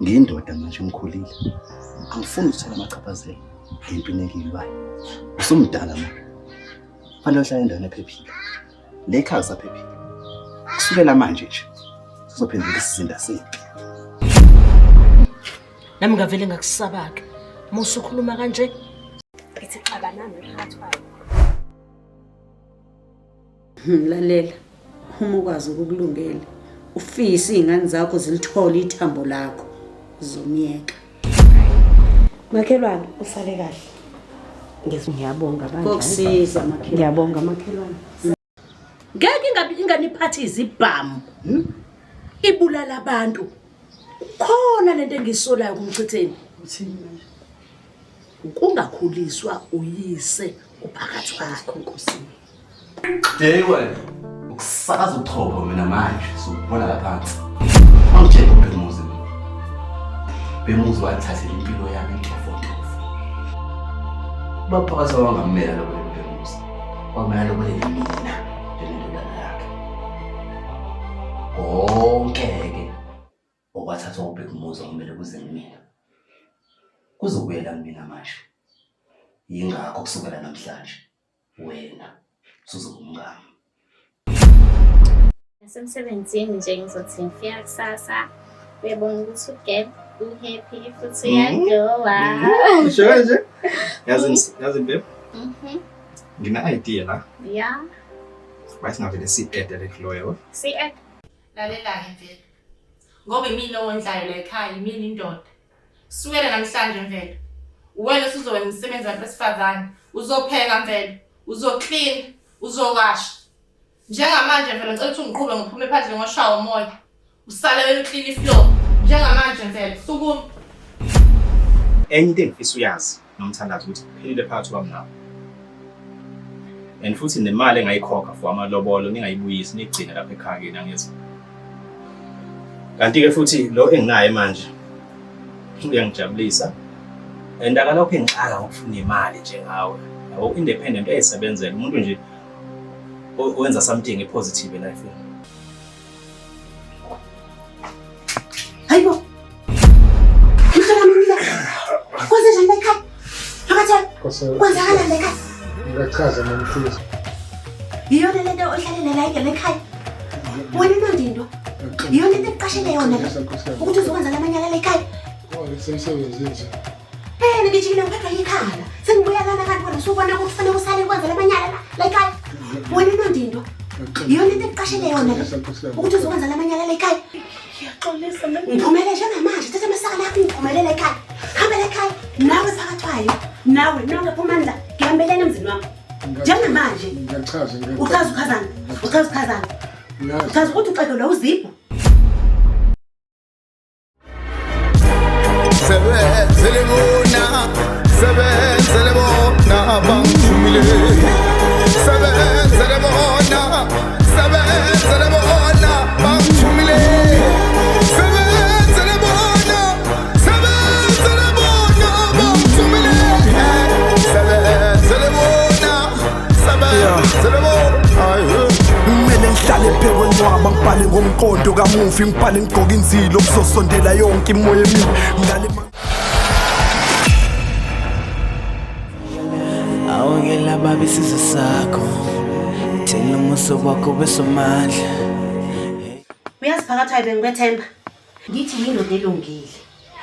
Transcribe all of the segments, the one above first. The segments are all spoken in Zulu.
Ngiyindoda manje ngikhulile. Angifuni ukuthola amachaphazelo empini engiyilwayo. Usumdala manje. Kufanele uhlale endaweni ephephile. Le ekhaya usaphephile. Kusukela manje nje sizophendula isizinda sempi. Nami ngavele ngakusabaka. Musu ukhuluma kanje. Ngithi xaba nami ngikhathwayo. Lalela. Uma ukwazi ukukulungela, ufise izingane zakho zilithola ithambo lakho. Zomyeka. Makhelwane usale kahle. Ngiyabonga bandla. Kokusiza makhelwane. Ngiyabonga makhelwane. Ngeke inganiphathi izibhamu. Ibulala abantu. Khona lento engisolayo kumchitheni. Uthini manje? Ukungakhuliswa uyise uphakathi kwakho nkosini. Dewe, ukusakaza uthopho mina manje sokubona laphansi. Angitshela uBemuzi. Bemuzi wathathela impilo yami entofontofo. Baphakathi wangamela lo Bemuzi. Kwamela lo mina njengendodana yakhe. Konke-ke okwathathwa uBemuzi okumele kuze kumina. Kuzobuyela kumina manje. Yingakho kusukela namhlanje wena usuzongumngami. Nasemsebenzini nje ngizothi ngifika kusasa uyabona ukuthi ugel uhappy futhi uyadowa. Sure nje. Yazi babe. Ngina idea la. Yeah. Basi ngavele si-add ekloyo. Si-add. Lalela-ke mvelo. Ngoba imina owondlayo la ekhaya, imina indoda. Sukela namhlanje mvelo. Wena usuzowenza umsebenzi wabesifazane. Uzopheka mvelo. Uzoclean. Uzowasha. Njengamanje mvelo ngicela ukuthi ungiqhube ngiphume phandle ngoshawa umoya. Usale wena uclean ifloor. Njengamanje mvelo. Sukuma. Enye into engifisa uyazi nomthandazo ukuthi kuphelile phakathi kwami nawe. And futhi nemali engayikhokha for amalobolo ningayibuyisi nigcina lapha ekhaya kini angizwa. Kanti ke futhi lo enginayo manje uyangijabulisa. And akalokho engixaka ngokufuna imali nje ngawe. Yabo independent eyisebenzela umuntu nje owenza something positive life. Hayibo. Mhlawumbe kwenze njani ekhaya? Phakathi. Kwenzakala la ekhaya. Ngiyachaza nomfundisi. Yiyona lento ohlalela la ekhaya. Wena nondindo. Yiyona into eqashele yona ukuthi uzokwenza lamanyala la ekhaya. Semsebenzini nje. Ngijikile ngiphathwa yikhala. Sengibuya lana kanti wena usubona ukuthi kufanele usale kwenza lamanyala la ekhaya. Wena nondindo. Yiyona into eqashele yona ukuthi uzokwenza lamanyala la ekhaya. Ngiyaxolisa mina. Ngiphumele njengamanje thatha amasaka lakho ngiphumelele ekhaya. Hamba la ekhaya. Nawe phakathwayo. Nawe nongaphumandla. Ngihambelene emzini wakho. Njengamanje. Ngiyachaza Uchaza. Uchaza ukuthi uxeke lo uzipho. Sebenzele bona bangithumile. Sebenzele bona bangithumile. Sebenzele bona bangithumile. Sebenzele bona. Kumele ngihlale phekwe ncwaba ngibhale ngomqondo kamufi ngibhale ngigqoka inzilo kuzosondela yonke imoya emibi ngale. Awungela babi isizwe sakho. Thina umuso wakho besomandla. Uyaziphakathi bengikwethemba. Ngithi yindoda elungile.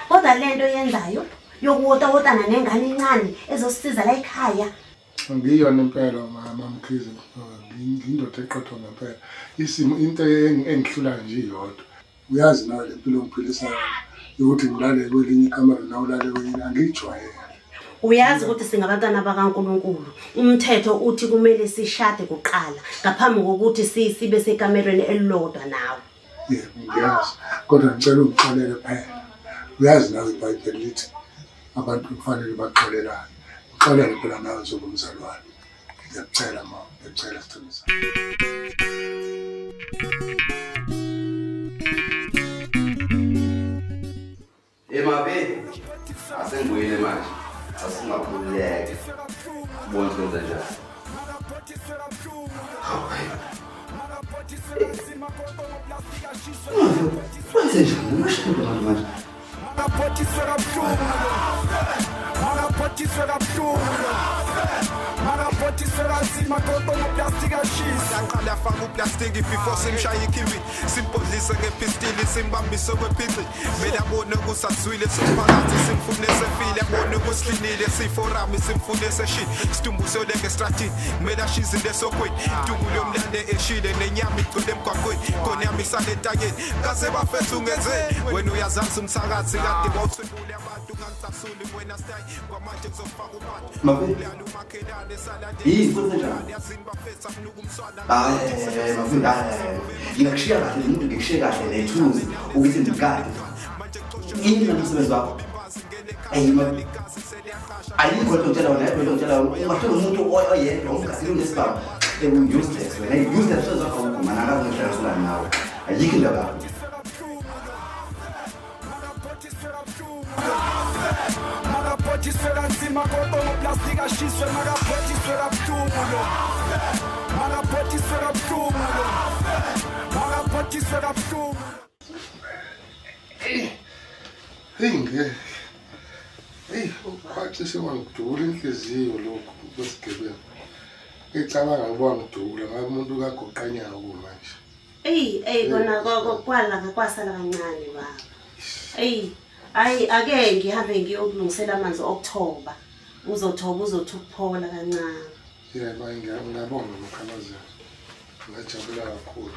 Kodwa lento yenzayo yokuwotawotana nengane encane ezosisiza la ekhaya. Ngiyona impela mama Mkhize. Ngiyindoda eqotho ngempela. Isimo into engihlula nje iyodwa. Uyazi nawe lempilo ngiphilisana ukuthi ngilale kwelinye ikamera nawe ulale kwelinye angijwayele. Uyazi ukuthi singabantwana bakaNkulunkulu. Umthetho uthi kumele sishade kuqala ngaphambi kokuthi sibe sekamereni elilodwa nawe. Yebo ngiyazi. Kodwa ngicela ungiqalele phela. Uyazi nawe iBhayibheli lithi abantu kufanele baxolelane. Uxolele phela nawe njengomzalwane. Ngiyacela mama, ngiyacela Sithembisa. Emabe asengwele manje. Asingakhululeke. Bonke kwenza njani? Kwenze njani? Manje. Marapothiswe kabuhlungu marapothiswe kabuhlungu marapothiswe kanzima kodwa ngoplastic ashisa aqala afaka uplastic before simshaye ikhibi simpodlise ngepistili simbambise kwephixi mina abone kusazwile somphakathi simfune sefile abone kusilinile siforami simfune seshit situmbuso lenge strategy mina shizi lesokweni tungulo yomlande eshile nenyama igcwele emgwaqweni khona yami isale entanyeni kaze bafethu ungenze wena uyazazi umsakazi kade wawuthulule abantu ngangisasuli wena stay kwamanje ngizofaka ubantu uhlala umakhelane sala ngingakushiya kahle umuntu ngikushiye kahle nethuzi ukuthi ndikade yini nomsebenzi wakho ayikho into ngitshela wona ayikho into ngitshela wona ungahlola umuntu oyedwa ungasilungu lesibaba useless wena useless uzakho ukuma nakakuhlala nawe ayikho indaba yakho marapothiswe kanzima kodwa ngoplastic ashiswe marapothiswe kabuhlungu marapothiswe kabuhlungu marapothiswe kabuhlungu Ukwathi sewangidula inhliziyo lokhu kwesigebengu. Ngicabanga ukuba ngidula ngabe umuntu kagoqanyawo manje. Kona kwala kwasala kancane baba. Ake ngihambe ngiyokulungisela amanzi okuthoba. Uzothoba uzothi ukuphola kancane. Yebo ngiyabonga mkhalazana. Ngajabula kakhulu.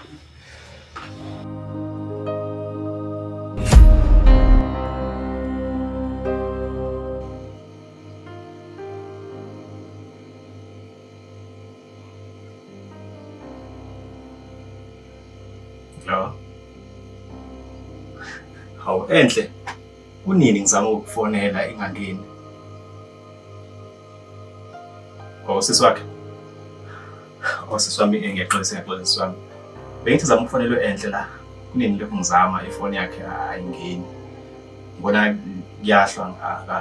Hawu enhle kunini ngizama ukufonela ingangeni sisi wakhe sisi wami ngiyaxolisa sisi wami bengithi zama ukufonela enhle la kunini lokhu ngizama ifoni yakhe ayingeni ngibona kuyahlwa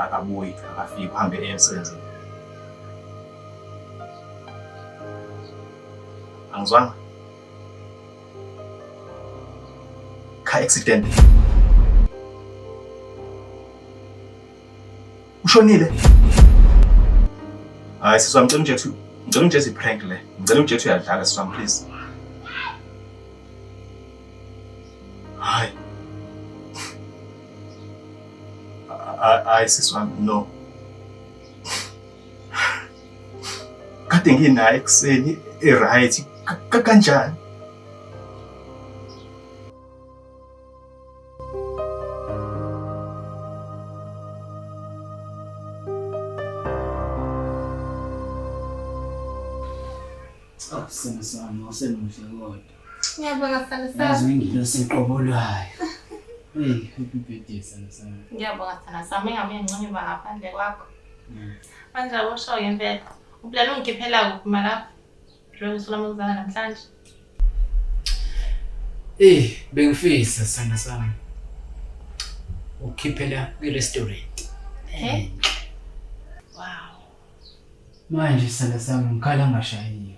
akabuyi akafiki uhambe emsebenzini angizwanga car accident ushonile hayi sisi wami ngicela unjesi prank le ngicela unjesi uyadlala sisi wami please hayi sisi wami no kade nginayo ekuseni right kanjani Sami wasemuhle kodwa. Ngiyabonga sana sana. Yazi ngingilo seqobolayo. Happy birthday sana sana. Ngiyabonga sana sami ngabe ngcono ngaphandle kwakho. Manje abosho ngempela. Uplana ungikhiphela kuphi mala? Njengoba usulama ukuzana namhlanje. Bengifisa sana sana. Ukhiphela kwi-restaurant. Wow. Manje sana sana ngikhala ngashayiwe.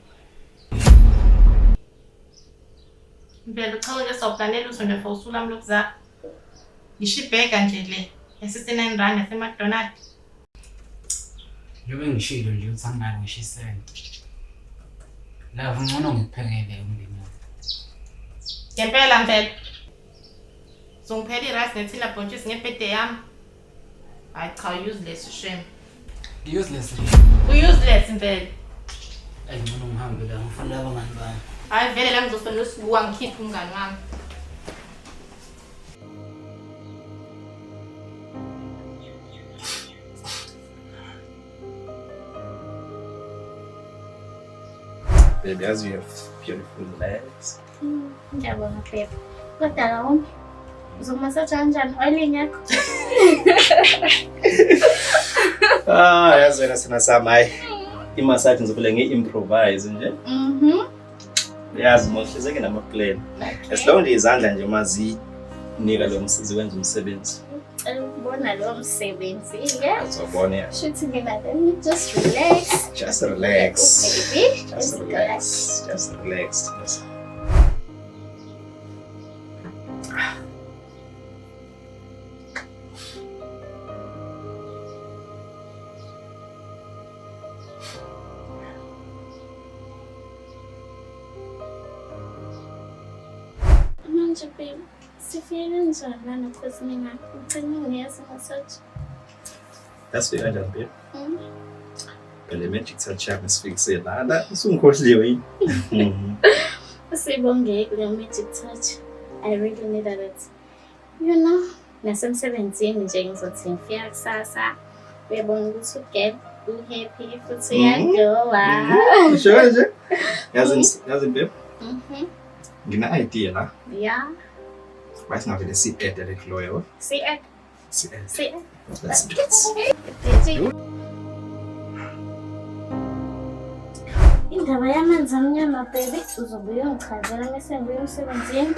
Mbele cha nje sawuplanela usonde for usulama lokuza. Ngishibheka nje le. Esi9 rand yaseMcDonald's. Njengoba ngishilo nje uthi anginayo ngisho isenti. Lava ngcono ngikuphekele umndeni. Ngempela mfela. Zongiphela irice nethina bhontshisi ngebirthday yami. Hayi cha useless shame. Useless. Useless mfela. Ngcono ngihambe la ngifuna abangani bami. Hayi vele la ngizofuna usibuka ngikhiphe umngani wami. Baby, as you have beautiful legs. Ngiyabonga babe. Kodwa la uzomasaja kanjani oiling yakho? Yazi wena sina sami hayi. Imassage ngizokule ngi-improvise nje. Yazi mohlezeke nama-plan. As long as izandla nje mazinika lo msizi wenza umsebenzi. Bona lo msebenzi ke. Azobona ya. Shothi mina then just relax. Just relax. Baby. Just relax. Just relax. Yes. manje babe. Sifike kanjani lana because mina ngicela ngiyazi ngasathi. That's the end, babe. Le magic touch yami sifikise lana usungikhohliwe yini. Sibongeke le magic touch. I really needed it. You know, nasemsebenzini nje ngizothi ngifika kusasa bebona ukuthi ugel uhappy futhi uyadola. Sure nje. Yazi babe. Ngina idea la. Yeah. Right now, let's see Ed at loyal. See it. See Ed. See it. Let's do it. Indaba yamanzi amnyama baby uzobuye ungichazela mase ngibuye emsebenzini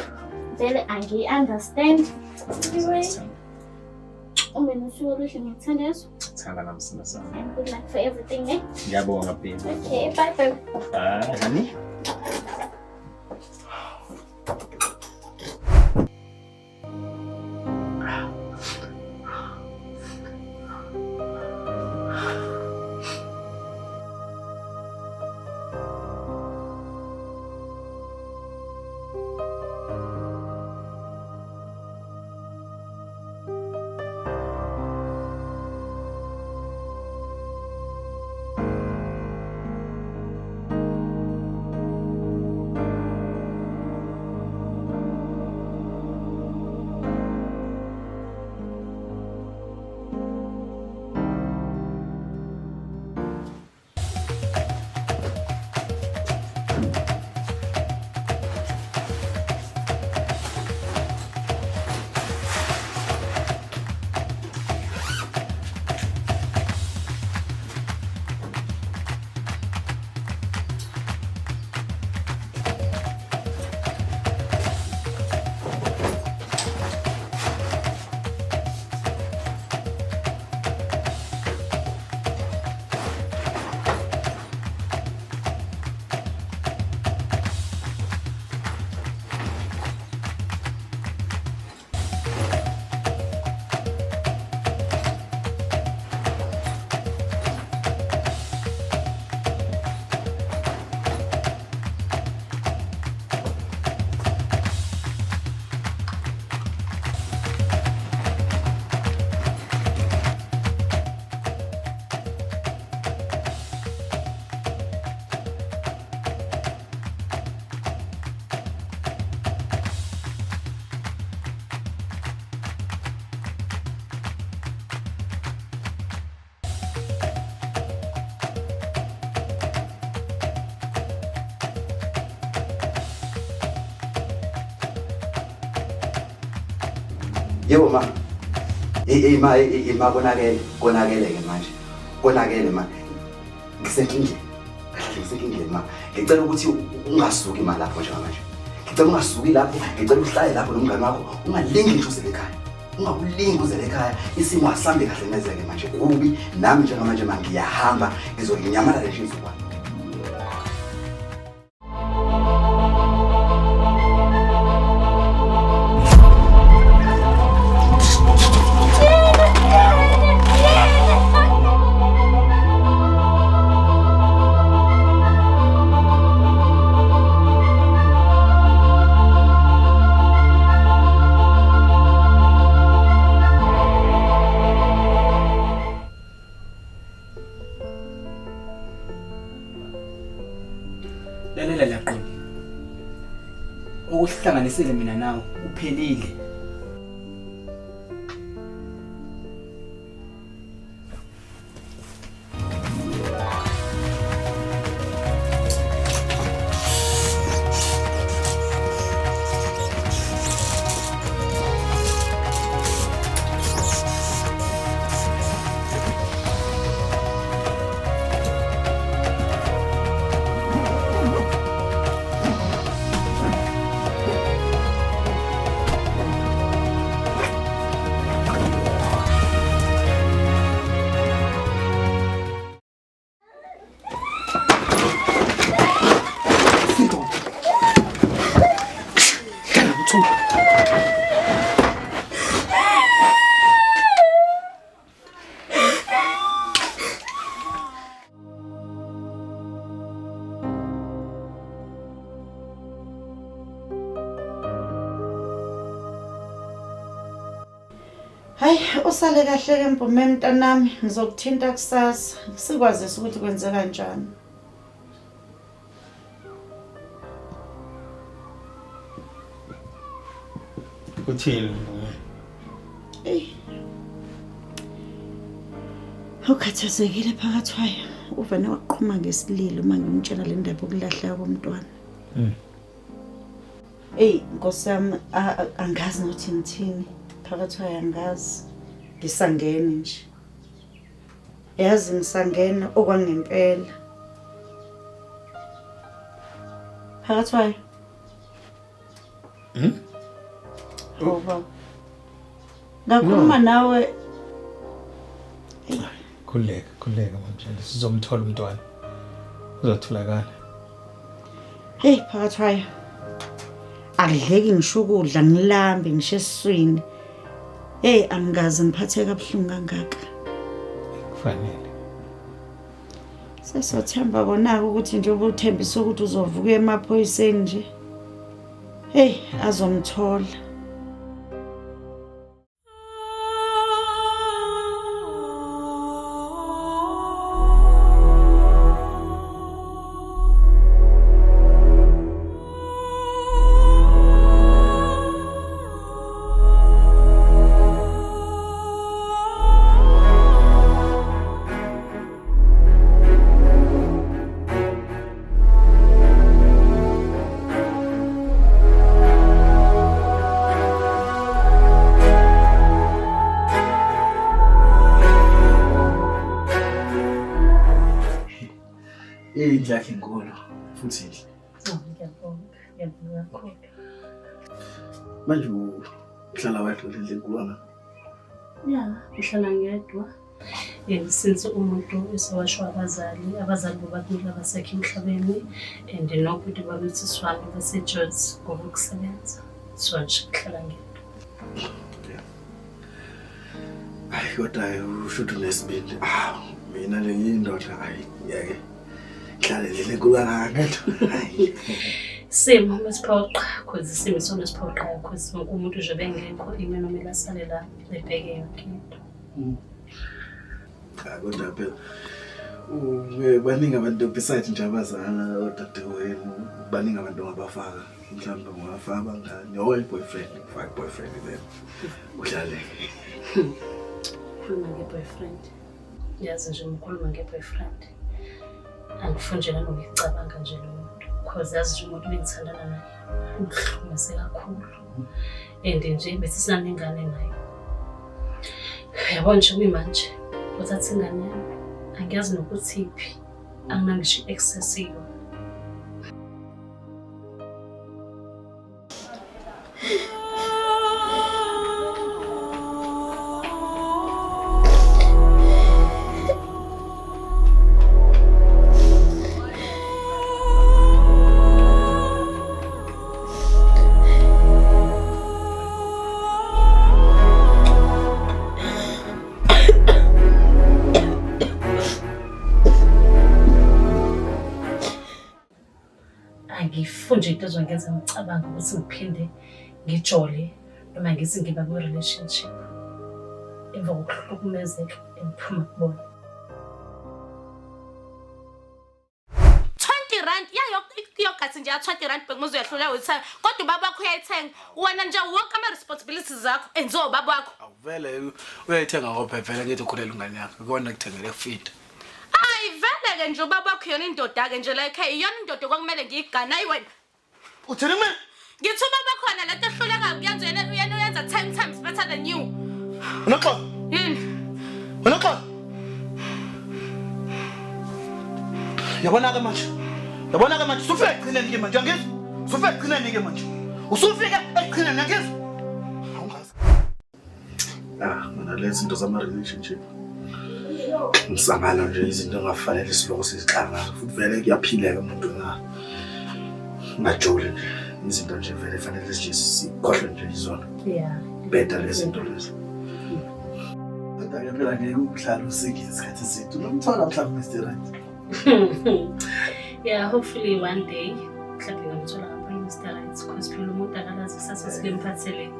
vele angi-understand. Anyway, umena usuku oluhle ngiyakuthandazo. Thanda nami sina sami. Good luck for everything, eh? Ngiyabonga babe. Okay, bye babe. Bye, honey. Yebo ma. Ma konakele ke manje. Konakele ma. Ngisekingeni. Ngisekingeni ma. Ngicela ukuthi ungasuki ma lapho njengamanje. Ngicela ungasuki lapho, ngicela uhlale lapho nomngane wakho. Ungalingi nje uzele ekhaya. Ungakulingi uzele ekhaya. Isimo asambe kahle nezeke manje. Kubi nami njengamanje manje ngiyahamba ngizoyinyamala le shizo kwami. Lalela laqini. Okuhlanganisele mina nawe uphelile. Hayi, usale kahle ke Mpumi mntanami, ngizokuthinta kusasa. Sikwazisa ukuthi kwenzeka kanjani. Uthini? Ukhathazekile phakathi kwayo. Uvane waqhuma ngesililo uma ngimtshela le ndaba yokulahleka komntwana. Nkosi yami, angazi nokuthi ngithini. Phakathi kwayo angazi. Ngisangene nje. Yazi ngisangena okwangempela. Phakathi kwayo. Baba. Ngakhuluma nawe. Khuleka manje. Sizomthola umntwana. Uzotholakala. Hey, phakathi kwayo. Akudleki ngisho ukudla ngilambe ngisho esiswini. Hey, angazi ngiphathe kabuhlungu kangaka. Kufanele. Sesothemba kona ukuthi nje ubuthembisa ukuthi uzovuka emaphoyiseni nje. Hey, azomthola. Indlakhe inkulu futhi inhle. Ngiyabonga kakhulu. Manje uhlala wedwa le nkulu. Ngihlala ngedwa. Since umuntu esewashwa abazali bobabili abasekho emhlabeni and nokuthi babethi swami baseJozi ngokusebenza. So nje ngihlala ngedwa. Hayi kodwa ushuthi nesibindi. Mina le yindoda hayi yake. Hlale le nkulu ngedwa. Hayi. Simo mesiphoqa cause simo sona siphoqa cause umuntu nje bengekho imini nomela sale la lebheke yonke into. Kodwa phela baningi abantu beside nje abazana odadewenu baningi abantu ngabafaka mhlawumbe ngafaka abangani boyfriend then uhlale khuluma nge-boyfriend yazi nje ngikhuluma nge-boyfriend angifunjela nokuyicabanga nje lo muntu cause yazi nje umuntu bengithandana naye uhlumese kakhulu and nje bese sinanengane naye yabona nje kuyimanje uthatha ingane yami angiyazi nokuthi iphi anginangisho excessive. Ngifunje into ezongenza ngicabanga ukuthi ngiphinde ngijole noma ngithi ngiba kwi-relationship emva kokuhlukumezeka engiphuma kubona. 20 rand yogathi nje ya 20 rand bengizoyahlula uyithenga kodwa ubaba wakho uyayithenga wena nje wonke ama-responsibilities zakho enziwa ubaba wakho. Awuvele uyayithenga ngoba vele ngithi ukhulela ingane yakho ikona kuthengele feed. Vele-ke nje ubaba wakho yona indoda-ke nje like iyona indoda okwakumele ngiyigane ayi wena. Uthini mina? Ngithi ubaba khona lento ehlulekayo kuyenza yena uyenza 10 times better than you. Unoxolo? Yini? Unoxolo? Yabona-ke manje usufike ekugcineni-ke manje angizwa? Usufike ekugcineni-ke manje usufike ekugcineni angizwa? Awungazi. Mina lezi zinto zama-relationship ngisangana nje izinto engafanele siloko sizixanga futhi vele kuyaphileka umuntu ngajoli nje izinto nje vele efanele nje sikhohlwe nje izona. Better lezi zinto lezi. Kodwa phela ngeke uhlale usike isikhathi sethu nomthola mhlawumbe Mr. Right. Yeah, hopefully one day mhlawumbe ngamthola ngapha Mr. Right because phela umuntu akalazi kusasa sikemphathele.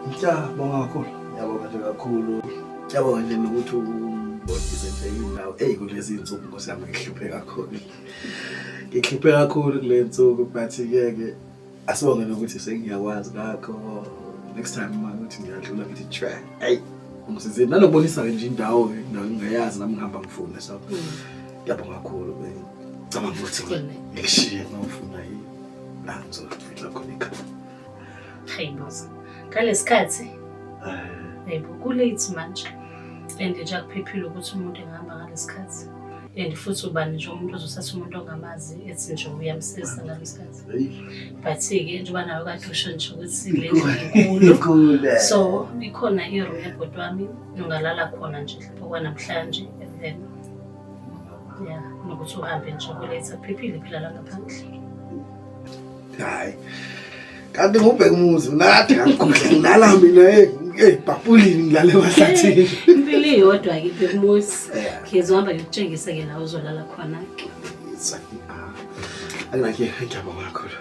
Ngiyabonga kakhulu. Ngiyabonga nje kakhulu. Ngiyabonga nje nokuthi ungibonise nje indawo kulezi insuku Nkosi yami ngihluphe kakhulu. Ngihluphe kakhulu kule nsuku but-ke asibonge nokuthi sengiyakwazi ngakho. Next time ukuthi ngiyadlula ngithi try. Hey, ngisize nanokubonisa nje indawo ngingayazi nami ngihamba ngifuna so. Ngiyabonga kakhulu. Cabanga ukuthi ngishiye ngofuna la ngizofika khona ekhaya. Hayi boss. Ngalesikhathi yebo kulate manje. And nje akuphephile ukuthi umuntu engahamba ngalesikhathi. And futhi ubani nje umuntu ozothatha umuntu ongamazi ethi nje uyamsiza ngalesikhathi. But-ke njengoba nawe kade usho nje ukuthi le inkulu. So ikhona iroom yebhodi wami ungalala khona nje okwanamhlanje and then yeah nokuthi uhambe nje kulate akuphephile phela la ngaphandle. Hayi. Kanti ngubheka umuzi nathi ngakudla ngilala mina babulini ngilale wahlathini. Impilo iyodwa ke bheka umuzi. Ngizohamba ngikutshengisa ke la uzolala khona ke. Angeke ngiyabonga kakhulu.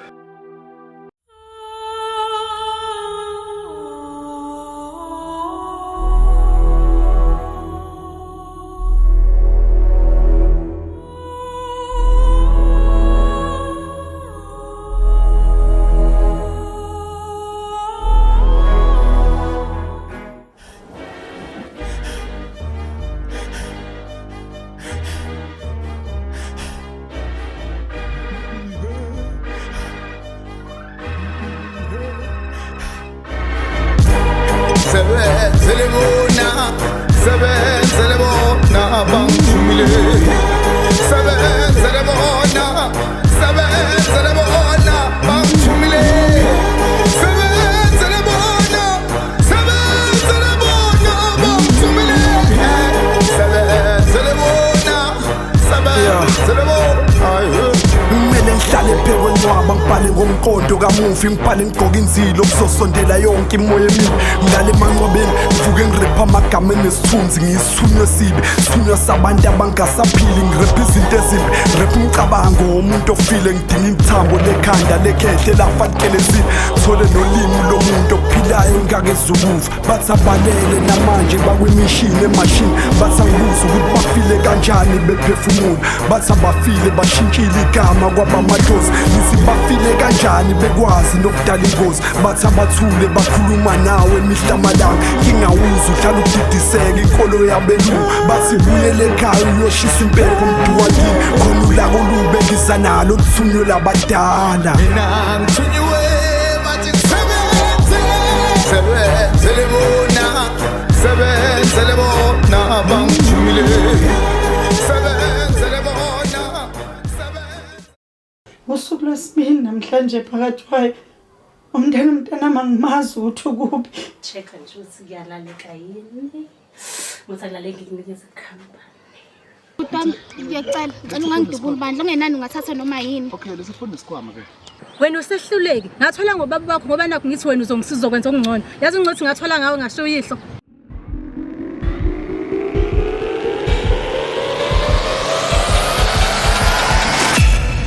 Ngibhale ngigqoka inzilo kuzosondela yonke imoya emibi ngale manqwabeni ngivuke ngirepha amagama enesithunzi ngiyisithunywa esibi isithunywa sabantu abangasaphili ngirepha izinto ezimbi ngirepha umcabango womuntu ofile ngidinga ithambo lekhanda lekhehle lafakelezile thole nolimi lomuntu ophilayo ngakezukuva bathi abalele namanje bakwimishini emashini bathi angibuza ukuthi bafile kanjani bephefumula bathi abafile bashintshile igama kwabamadlozi nisi bafile kanjani bekwazi nokudala ingozi bathi abathule bakhuluma nawe mihla amalanga ngingawuza uhlala ukudidiseka inkolo yabelungu bathi buyele ekhaya uyoshisa impepho mduwakini khona ulako lubekisa nalo luthunywe labadala mina ngithunyiwe bathi sebenzele bona bangithumile sebenzele bona usuku lwesibili namhlanje phakathi kwayo umntana mangimazi ukuthi ukuphi Checka nje ukuthi kuyalaleka yini ukuthi akulaleki ngikunikeza ikhamba Utami ngiyacela ngicela ungangidubuli bandla ungenani ungathatha noma yini Okay lesifunda isikhwama ke Wena usehluleki ngathola ngobaba bakho ngoba nakho ngithi wena uzongisiza ukwenza okungcono yazi ngcothi ngathola ngawe ngasho uyihlo